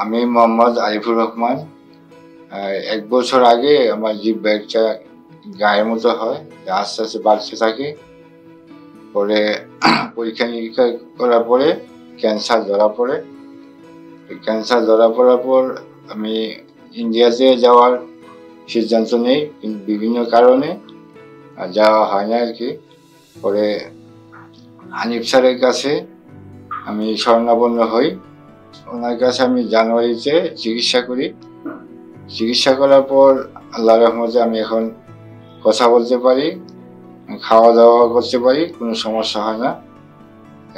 আমি মোহাম্মদ আরিফুর রহমান। 1 বছর আগে আমার জিহ্বা একটা গায়ের মতো হয়, আস্তে আস্তে বাড়তে থাকে। পরে পরীক্ষা নিরীক্ষা করার পরে ক্যান্সার ধরা পড়ে। ক্যান্সার ধরা পড়ার পর আমি ইন্ডিয়াতে যাওয়ার সিদ্ধান্ত নেই, কিন্তু বিভিন্ন কারণে যাওয়া হয় না আর কি। পরে হানিফ স্যারের কাছে আমি শরণাপন্ন হই। ওনার কাছে আমি জানুয়ারিতে চিকিৎসা করি। চিকিৎসা করার পর আল্লাহর রহমতে আমি এখন কথা বলতে পারি, খাওয়া দাওয়া করতে পারি, কোনো সমস্যা হয় না।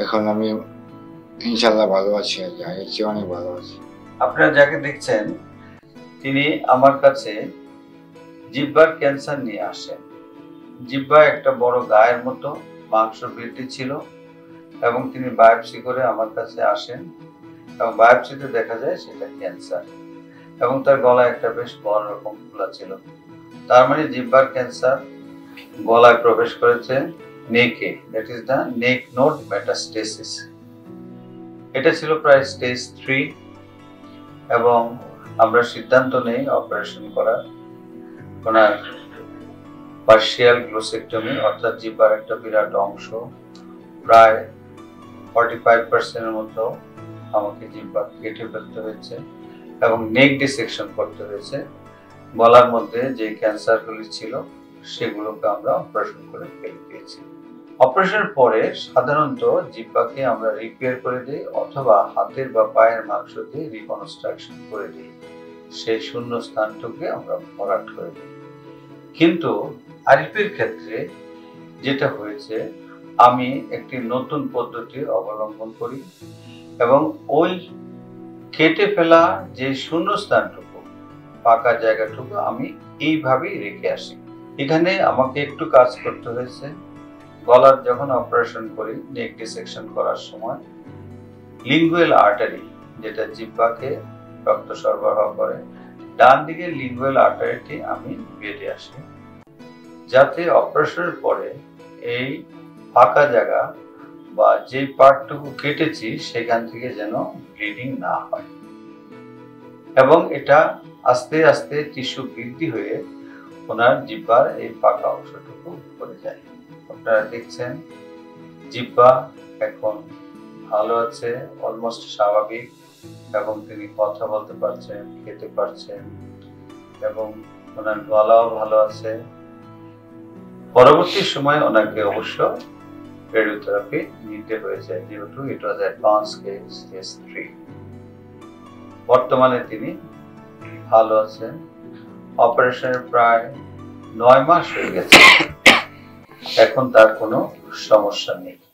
এখন আমি ইনশাল্লাহ ভালো আছি আর কি, আগের চেয়ে অনেক ভালো আছি। আপনারা যাকে দেখছেন তিনি আমার কাছে জিহ্বার ক্যান্সার নিয়ে আসেন। জিহ্বা একটা বড় গায়ের মতো মাংস বৃদ্ধি ছিল এবং তিনি বায়োপসি করে আমার কাছে আসেন এবং বায়োপসিতে দেখা যায় সেটা ক্যান্সার এবং তার গলায় একটা বেশ বড় রকম ফোলা ছিল। তার মানে জিহ্বার ক্যান্সার গলায় প্রবেশ করেছে নেকে, that is the neck node metastasis. এটা ছিল প্রায় স্টেজ 3 এবং আমরা সিদ্ধান্ত নেই অপারেশন করার। ওনার পার্শিয়াল গ্লোসেক্টমি অর্থাৎ জিহ্বার একটা বিরাট অংশ, প্রায় 45% মতো আমাকে জিহ্বা কেটে ফেলতে হয়েছে এবং নেক ডিসেকশন করতে হয়েছে। গলার মধ্যে যে ক্যান্সারগুলি ছিল সেগুলোকে আমরা অপারেশন করে ফেলে দিয়েছি। অপারেশনের পরে সাধারণত জিহ্বাকে আমরা রিপেয়ার করে দিই অথবা হাতের বা পায়ের মাংস দিয়ে রিকনস্ট্রাকশন করে দিই, সেই শূন্য স্থানটুকে আমরা ভরাট করে দিই। কিন্তু আরিফের ক্ষেত্রে যেটা হয়েছে, আমি একটি নতুন পদ্ধতি অবলম্বন করি এবং ওই কেটে ফেলা যে শূন্য স্থানটুকু, ফাঁকা জায়গাটুকু আমি এইভাবেই রেখে আসি। এখানে আমাকে একটু কাজ করতে হয়েছে। গলার যখন অপারেশন করি, নেক ডিসেকশন করার সময় লিঙ্গুয়াল আর্টারি, যেটা জিহ্বাকে রক্ত সরবরাহ করে, ডান দিকের লিঙ্গুয়াল আর্টারিটি আমি বেঁধে আসি, যাতে অপারেশনের পরে এই ফাঁকা জায়গা বা যে পার্টটুকু কেটেছি সেখান থেকে যেন ব্লিডিং না হয় এবং এটা আস্তে আস্তে টিস্যু বৃদ্ধি হয়ে ওনার জিহ্বার এই ফাঁকা অংশটুকু ভরে যায়। আপনারা দেখছেন জিহ্বা এখন ভালো আছে, অলমোস্ট স্বাভাবিক, এবং তিনি কথা বলতে পারছেন, খেতে পারছেন এবং ওনার গলাও ভালো আছে। পরবর্তী সময় ওনাকে অবশ্য রেডিওথেরাপি নিতে হয়েছে, যেহেতু ইট ওয়াজ অ্যাডভান্স স্টেজ 3। বর্তমানে তিনি ভালো আছেন। অপারেশনের প্রায় 9 মাস হয়ে গেছে, এখন তার কোনো সমস্যা নেই।